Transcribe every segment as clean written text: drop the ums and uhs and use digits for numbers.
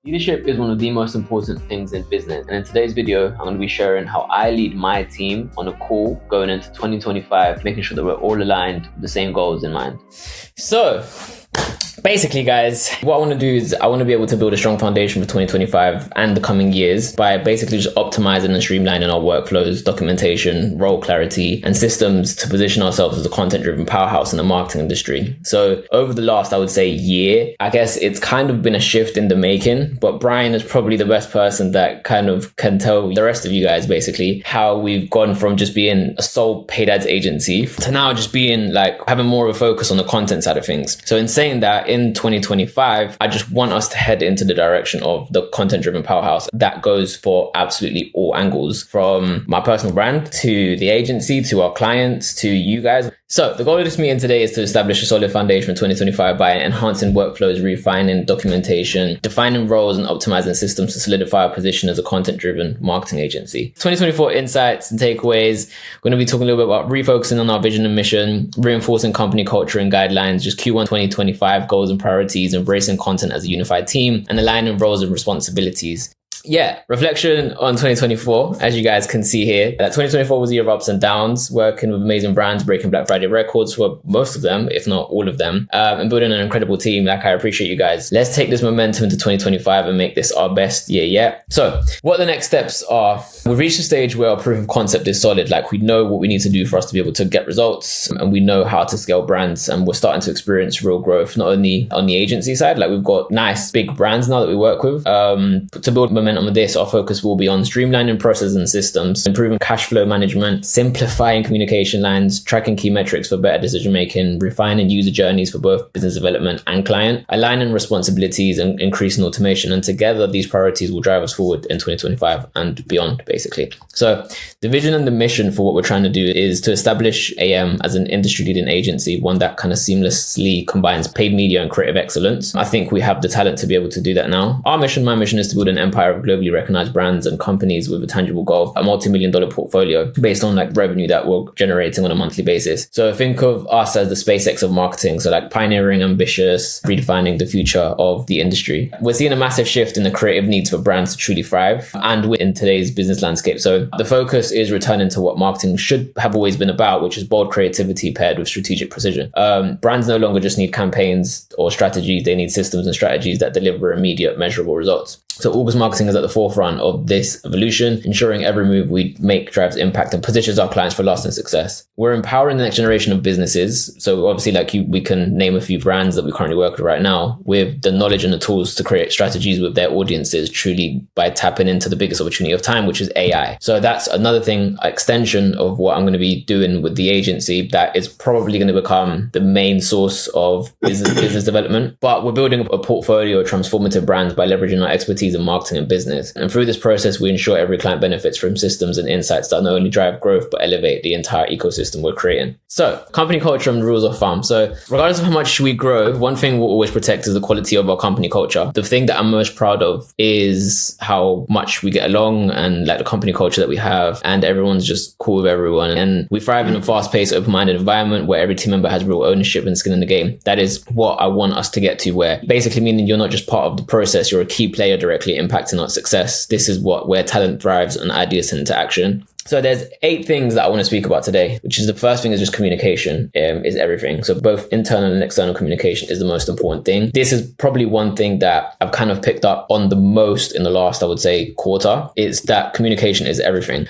Leadership is one of the most important things in business, and in today's video, I'm going to be sharing how I lead my team on a call going into 2025, making sure that we're all aligned with the same goals in mind. So, basically, guys, what I want to do is I want to be able to build a strong foundation for 2025 and the coming years by basically just optimizing and streamlining our workflows, documentation, role clarity, and systems to position ourselves as a content-driven powerhouse in the marketing industry. So over the last, I would say, year, I guess it's kind of been a shift in the making, but Brian is probably the best person that kind of can tell the rest of you guys basically how we've gone from just being a sole paid ads agency to now just being like having more of a focus on the content side of things. So in saying that, in 2025, I just want us to head into the direction of the content-driven powerhouse that goes for absolutely all angles, from my personal brand to the agency to our clients to you guys. So the goal of this meeting today is to establish a solid foundation for 2025 by enhancing workflows, refining documentation, defining roles, and optimizing systems to solidify our position as a content-driven marketing agency. 2024 insights and takeaways. We're going to be talking a little bit about refocusing on our vision and mission, reinforcing company culture and guidelines, just Q1 2025 goals and priorities, embracing content as a unified team, and aligning roles and responsibilities. Yeah, reflection on 2024, as you guys can see here, that 2024 was a year of ups and downs, working with amazing brands, breaking Black Friday records for most of them, if not all of them, and building an incredible team. Like, I appreciate you guys. Let's take this momentum into 2025 and make this our best year yet. So what the next steps are, we've reached a stage where our proof of concept is solid. Like, we know what we need to do for us to be able to get results, and we know how to scale brands, and we're starting to experience real growth, not only on the agency side. Like, we've got nice big brands now that we work with. To build momentum with this, our focus will be on streamlining processes and systems, improving cash flow management, simplifying communication lines, tracking key metrics for better decision making, refining user journeys for both business development and client, aligning responsibilities, and increasing automation. And together, these priorities will drive us forward in 2025 and beyond, basically. So the vision and the mission for what we're trying to do is to establish AM as an industry leading agency, one that kind of seamlessly combines paid media and creative excellence. I think we have the talent to be able to do that now. My mission is to build an empire of globally recognized brands and companies with a tangible goal, a multi-million-dollar portfolio based on like revenue that we're generating on a monthly basis. So think of us as the SpaceX of marketing. So like pioneering, ambitious, redefining the future of the industry. We're seeing a massive shift in the creative needs for brands to truly thrive and in today's business landscape. So the focus is returning to what marketing should have always been about, which is bold creativity paired with strategic precision. Brands no longer just need campaigns or strategies. They need systems and strategies that deliver immediate, measurable results. So August Marketing is at the forefront of this evolution, ensuring every move we make drives impact and positions our clients for lasting success. We're empowering the next generation of businesses. So obviously, we can name a few brands that we currently work with right now with the knowledge and the tools to create strategies with their audiences, truly by tapping into the biggest opportunity of time, which is AI. So that's another thing, extension of what I'm going to be doing with the agency that is probably going to become the main source of business development. But we're building a portfolio of transformative brands by leveraging our expertise in marketing and business. And through this process, we ensure every client benefits from systems and insights that not only drive growth, but elevate the entire ecosystem we're creating. So company culture and rules of thumb. So regardless of how much we grow, one thing we'll always protect is the quality of our company culture. The thing that I'm most proud of is how much we get along and like the company culture that we have, and everyone's just cool with everyone. And we thrive in a fast-paced, open-minded environment where every team member has real ownership and skin in the game. That is what I want us to get to, where basically meaning you're not just part of the process, you're a key player directly impacting our success. This is where talent thrives and ideas turn into action. So there's 8 things that I want to speak about today, which is the first thing is just communication is everything. So both internal and external communication is the most important thing. This is probably one thing that I've kind of picked up on the most in the last, I would say, quarter. It's that communication is everything.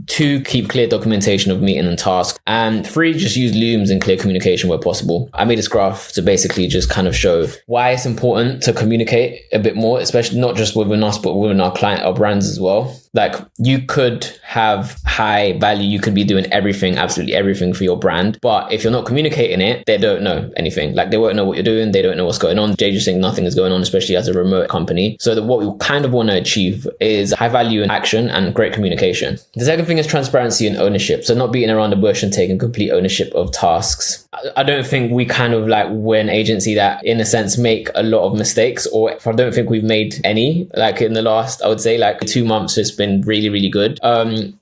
2, keep clear documentation of meeting and tasks. And 3, just use looms and clear communication where possible. I made this graph to basically just kind of show why it's important to communicate a bit more, especially not just within us, but within our client, our brands as well. Like, you could have high value, you could be doing everything, absolutely everything for your brand, but if you're not communicating it, they don't know anything. Like, they won't know what you're doing, they don't know what's going on. They just think nothing is going on, especially as a remote company. So that what we kind of want to achieve is high value in action and great communication. The second thing is transparency and ownership. So not beating around the bush and taking complete ownership of tasks. I don't think we kind of like, we're an agency that in a sense make a lot of mistakes, or I don't think we've made any, like in the last, I would say like 2 months, it's been really, really good.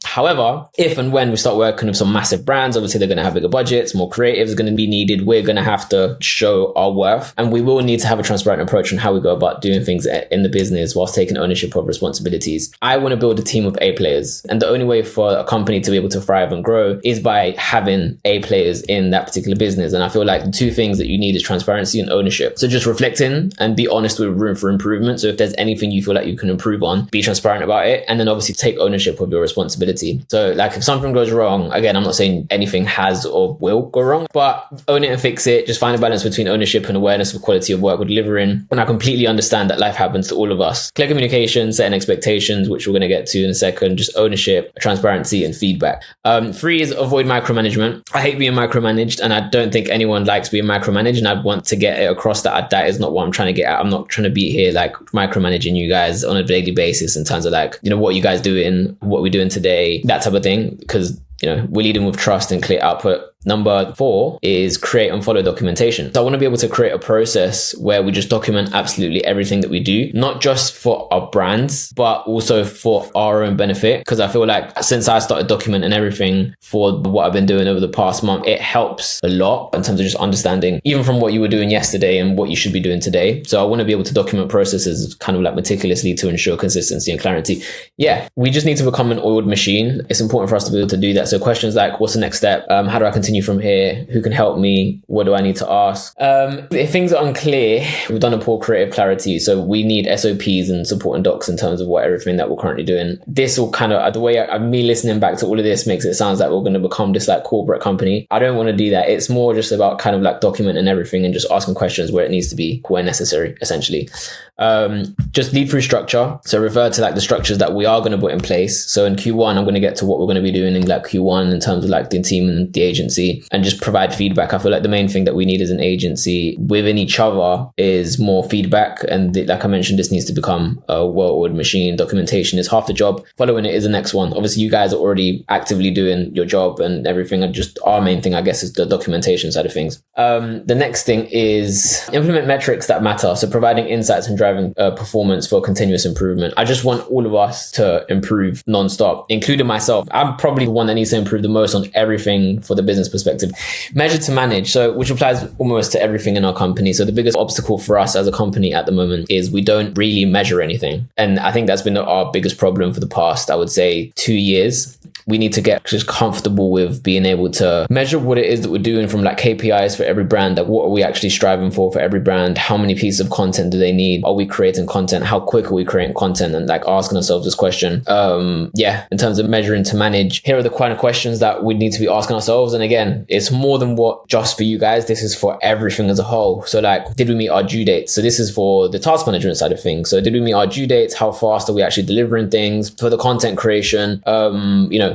However, if and when we start working with some massive brands, obviously they're going to have bigger budgets, more creatives are going to be needed. We're going to have to show our worth, and we will need to have a transparent approach on how we go about doing things in the business whilst taking ownership of responsibilities. I want to build a team of A players, and the only way for a company to be able to thrive and grow is by having A players in that particular business. And I feel like the two things that you need is transparency and ownership. So just reflecting and be honest with room for improvement. So if there's anything you feel like you can improve on, be transparent about it, and then obviously take ownership of your responsibility. So like if something goes wrong, again, I'm not saying anything has or will go wrong, but own it and fix it. Just find a balance between ownership and awareness of quality of work we're delivering. And I completely understand that life happens to all of us. Clear communication, setting expectations, which we're going to get to in a second, just ownership, transparency, and feedback. 3 is avoid micromanagement. I hate being micromanaged, and I don't think anyone likes being micromanaged, and I want to get it across that that is not what I'm trying to get at. I'm not trying to be here like micromanaging you guys on a daily basis in terms of like, you know, what you guys doing, what we're doing today, that type of thing, because, you know, we're leading with trust and clear output. Number 4 is create and follow documentation. So I want to be able to create a process where we just document absolutely everything that we do, not just for our brands, but also for our own benefit. Because I feel like since I started documenting everything for what I've been doing over the past month, it helps a lot in terms of just understanding, even from what you were doing yesterday and what you should be doing today. So I want to be able to document processes kind of like meticulously to ensure consistency and clarity. Yeah, we just need to become an oiled machine. It's important for us to be able to do that. So questions like, what's the next step? How do I continue from here? Who can help me? What do I need to ask? If things are unclear, we've done a poor creative clarity. So we need SOPs and supporting docs in terms of what everything that we're currently doing. This will kind of, the way me listening back to all of this makes it sound like we're going to become this like corporate company. I don't want to do that. It's more just about kind of like documenting everything and just asking questions where it needs to be, where necessary, essentially. Just lead through structure. So refer to like the structures that we are going to put in place. So in Q1, I'm going to get to what we're going to be doing in like Q1 in terms of like the team and the agency, and just provide feedback. I feel like the main thing that we need as an agency within each other is more feedback. And like I mentioned, this needs to become a well-oiled machine. Documentation is half the job. Following it is the next one. Obviously, you guys are already actively doing your job and everything. And just our main thing, I guess, is the documentation side of things. The next thing is implement metrics that matter. So providing insights and driving performance for continuous improvement. I just want all of us to improve non-stop, including myself. I'm probably the one that needs to improve the most on everything for the business perspective. Measure to manage, so which applies almost to everything in our company. So the biggest obstacle for us as a company at the moment is we don't really measure anything. And I think that's been our biggest problem for the past, I would say, 2 years. We need to get just comfortable with being able to measure what it is that we're doing from like KPIs for every brand. Like what are we actually striving for every brand? How many pieces of content do they need? Are we creating content? How quick are we creating content? And like asking ourselves this question. In terms of measuring to manage, here are the kind of questions that we need to be asking ourselves. And again, it's more than what just for you guys. This is for everything as a whole. So like, did we meet our due dates? So this is for the task management side of things. So did we meet our due dates? How fast are we actually delivering things? For the content creation,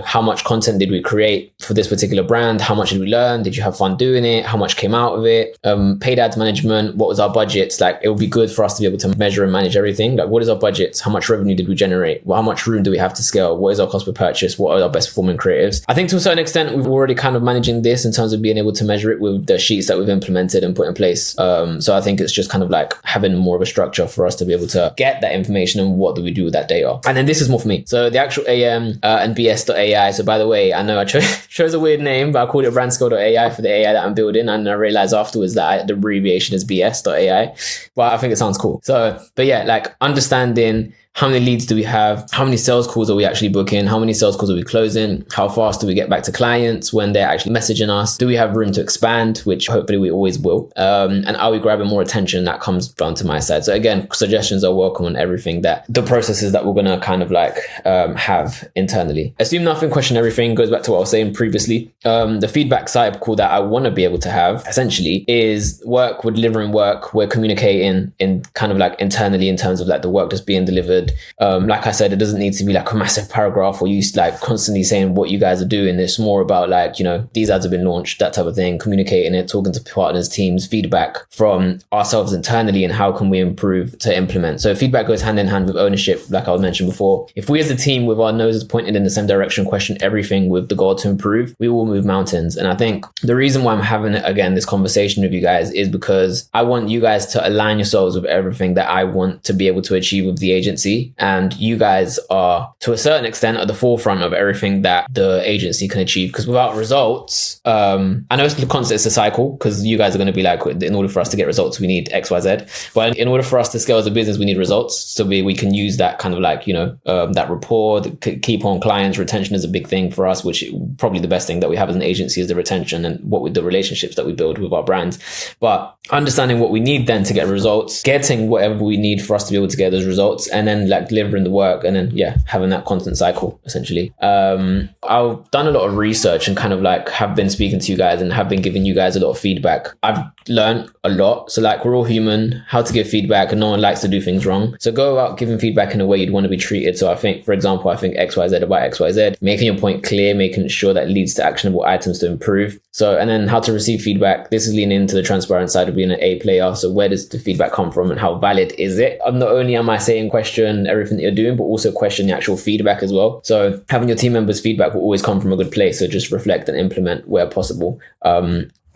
how much content did we create for this particular brand? How much did we learn? Did you have fun doing it? How much came out of it? Paid ads management, what was our budgets? Like, it would be good for us to be able to measure and manage everything. Like, what is our budgets? How much revenue did we generate? Well, how much room do we have to scale? What is our cost per purchase? What are our best performing creatives? I think to a certain extent, we've already kind of managing this in terms of being able to measure it with the sheets that we've implemented and put in place. So I think it's just kind of like having more of a structure for us to be able to get that information and what do we do with that data. And then this is more for me. So the actual AM and BS.AI. So by the way, I know I chose a weird name, but I called it brandscale.ai for the AI that I'm building. And I realized afterwards that the abbreviation is BS.ai, but I think it sounds cool. So, but yeah, like understanding how many leads do we have? How many sales calls are we actually booking? How many sales calls are we closing? How fast do we get back to clients when they're actually messaging us? Do we have room to expand? Which hopefully we always will. And are we grabbing more attention? That comes down to my side. So again, suggestions are welcome on everything that the processes that we're going to kind of like have internally. Assume nothing, question everything. Goes back to what I was saying previously. The feedback cycle that I want to be able to have essentially is work. We're delivering work. We're communicating in kind of like internally in terms of like the work that's being delivered. Like I said, it doesn't need to be like a massive paragraph or you like constantly saying what you guys are doing. It's more about like, these ads have been launched, that type of thing, communicating it, talking to partners, teams, feedback from ourselves internally, and how can we improve to implement. So feedback goes hand in hand with ownership, like I mentioned before. If we as a team with our noses pointed in the same direction, question everything with the goal to improve, we will move mountains. And I think the reason why I'm having, again, this conversation with you guys is because I want you guys to align yourselves with everything that I want to be able to achieve with the agency. agency, and you guys are, to a certain extent, at the forefront of everything that the agency can achieve. Because without results, I know it's constant, it's a cycle, because you guys are going to be like, in order for us to get results, we need X, Y, Z. But in order for us to scale as a business, we need results. So we can use that kind of like, that rapport, keep on clients. Retention is a big thing for us, which probably the best thing that we have as an agency is the retention and what with the relationships that we build with our brands. But understanding what we need then to get results, getting whatever we need for us to be able to get those results, and then like delivering the work, and then having that constant cycle essentially. I've done a lot of research and kind of like have been speaking to you guys and have been giving you guys a lot of feedback. I've learned a lot. So like, we're all human, how to give feedback, and no one likes to do things wrong. So go about giving feedback in a way you'd want to be treated. So I think, for example, XYZ about XYZ, making your point clear, making sure that leads to actionable items to improve. So, and then how to receive feedback. This is leaning into the transparent side of being an A player. So where does the feedback come from and how valid is it? Not only am I saying question everything that you're doing, but also question the actual feedback as well. So having your team members' feedback will always come from a good place. So just reflect and implement where possible.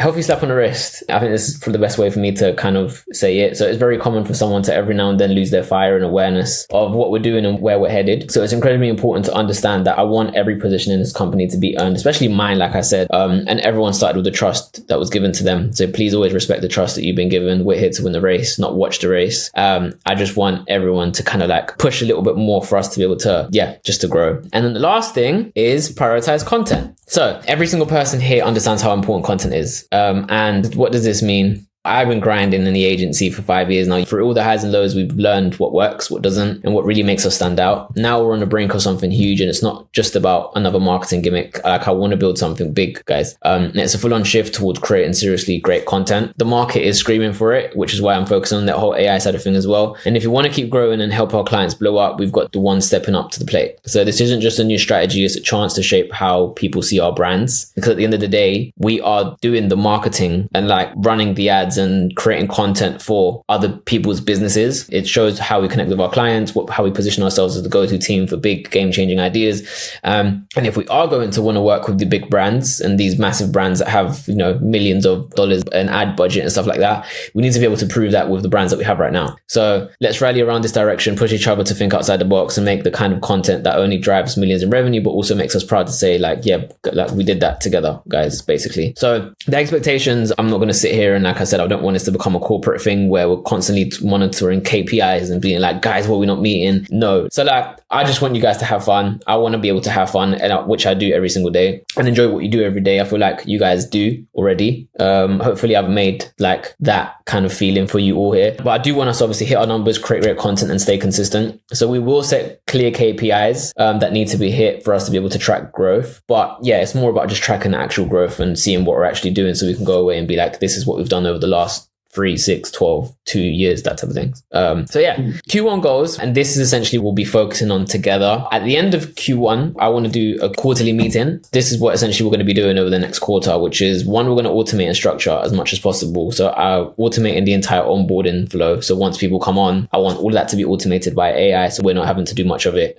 Healthy slap on the wrist. I think this is the best way for me to kind of say it. So it's very common for someone to every now and then lose their fire and awareness of what we're doing and where we're headed. So it's incredibly important to understand that I want every position in this company to be earned, especially mine, like I said. And everyone started with the trust that was given to them. So please always respect the trust that you've been given. We're here to win the race, not watch the race. I just want everyone to kind of like push a little bit more for us to be able to, just to grow. And then the last thing is prioritize content. So every single person here understands how important content is. And what does this mean? I've been grinding in the agency for 5 years now. Through all the highs and lows, we've learned what works, what doesn't, and what really makes us stand out. Now we're on the brink of something huge, and it's not just about another marketing gimmick. Like, I want to build something big, guys. And it's a full-on shift towards creating seriously great content. The market is screaming for it, which is why I'm focusing on that whole AI side of thing as well. And if you want to keep growing and help our clients blow up, we've got the one stepping up to the plate. So this isn't just a new strategy, it's a chance to shape how people see our brands. Because at the end of the day, we are doing the marketing and like running the ads and creating content for other people's businesses. It shows how we connect with our clients, how we position ourselves as the go-to team for big game-changing ideas. And if we are going to want to work with the big brands and these massive brands that have, millions of dollars in ad budget and stuff like that, we need to be able to prove that with the brands that we have right now. So let's rally around this direction, push each other to think outside the box and make the kind of content that only drives millions in revenue, but also makes us proud to say like we did that together, guys, basically. So the expectations, I'm not going to sit here and, like I said, I don't want this to become a corporate thing where we're constantly monitoring KPIs and being like, guys, what are we not meeting? No. So like, I just want you guys to have fun. I want to be able to have fun, which I do every single day, and enjoy what you do every day. I feel like you guys do already. Hopefully I've made like that kind of feeling for you all here. But I do want us to obviously hit our numbers, create great content, and stay consistent. So we will set clear KPIs that need to be hit for us to be able to track growth. But it's more about just tracking the actual growth and seeing what we're actually doing, so we can go away and be like, this is what we've done over the last 3, 6, 12, 2 years, that type of thing. Q1 goals, and this is essentially we'll be focusing on together. At the end of Q1, I want to do a quarterly meeting. This is what essentially we're going to be doing over the next quarter, which is one, we're going to automate and structure as much as possible. So automating the entire onboarding flow. So once people come on, I want all of that to be automated by AI, so we're not having to do much of it.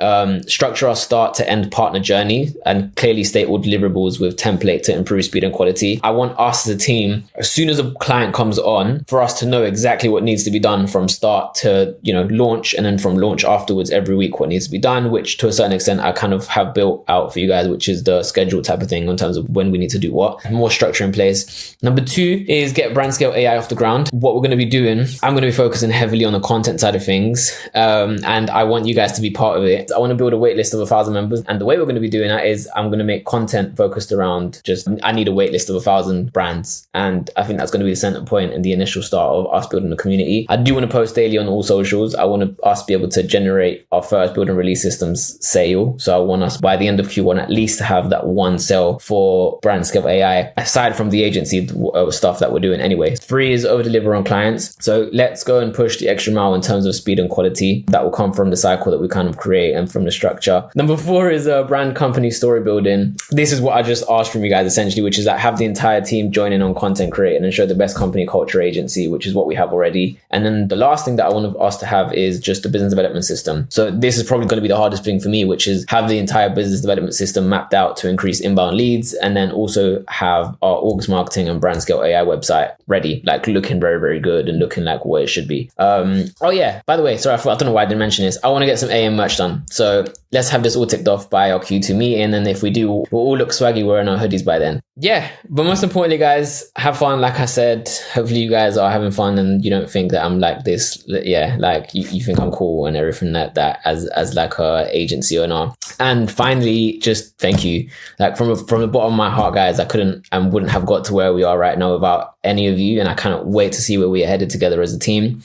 Structure our start to end partner journey and clearly state all deliverables with template to improve speed and quality. I want us as a team, as soon as a client comes on, for us to know exactly what needs to be done from start to, launch, and then from launch afterwards every week what needs to be done, which to a certain extent I kind of have built out for you guys, which is the schedule type of thing in terms of when we need to do what. More structure in place. Number 2 is get brand scale AI off the ground. What we're going to be doing, I'm going to be focusing heavily on the content side of things, and I want you guys to be part of it. I want to build a wait list of 1,000 members, and the way we're going to be doing that is I'm going to make content focused around I need a wait list of 1,000 brands, and I think that's going to be the center point in the initial start of us building the community. I do want to post daily on all socials. I want us to be able to generate our first build and release systems sale. So I want us by the end of Q1 at least to have that one sale for brand scale AI, aside from the agency stuff that we're doing anyway. 3 is over deliver on clients. So let's go and push the extra mile in terms of speed and quality. That will come from the cycle that we kind of create and from the structure. Number 4 is brand company story building. This is what I just asked from you guys essentially, which is that have the entire team join in on content creating and show the best company culture agent agency, which is what we have already. And then the last thing that I want us to have is just a business development system. So this is probably going to be the hardest thing for me, which is have the entire business development system mapped out to increase inbound leads, and then also have our August marketing and brand scale AI website ready, like looking very, very good and looking like what it should be. Oh yeah, by the way, sorry, I don't know why I didn't mention this. I want to get some AM merch done. So let's have this all ticked off by our Q2 meeting. And then if we do, we'll all look swaggy wearing our hoodies by then. Yeah, but most importantly, guys, have fun. Like I said, hopefully you guys are having fun and you don't think that I'm like this. Yeah, like you think I'm cool and everything like that as like a agency or not. And finally, just thank you. Like from the bottom of my heart, guys, I couldn't and wouldn't have got to where we are right now without any of you. And I cannot wait to see where we are headed together as a team.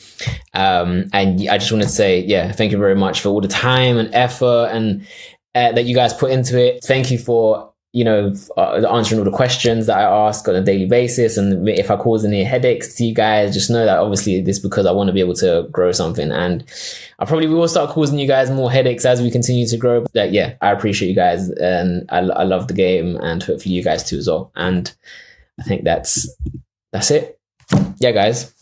And I just wanted to say, yeah, thank you very much for all the time and effort and that you guys put into it. Thank you for, answering all the questions that I ask on a daily basis. And if I cause any headaches to you guys, just know that obviously this is because I want to be able to grow something. And I probably will start causing you guys more headaches as we continue to grow. But yeah, I appreciate you guys and I love the game, and hopefully you guys too as well. And I think that's it. Yeah, guys.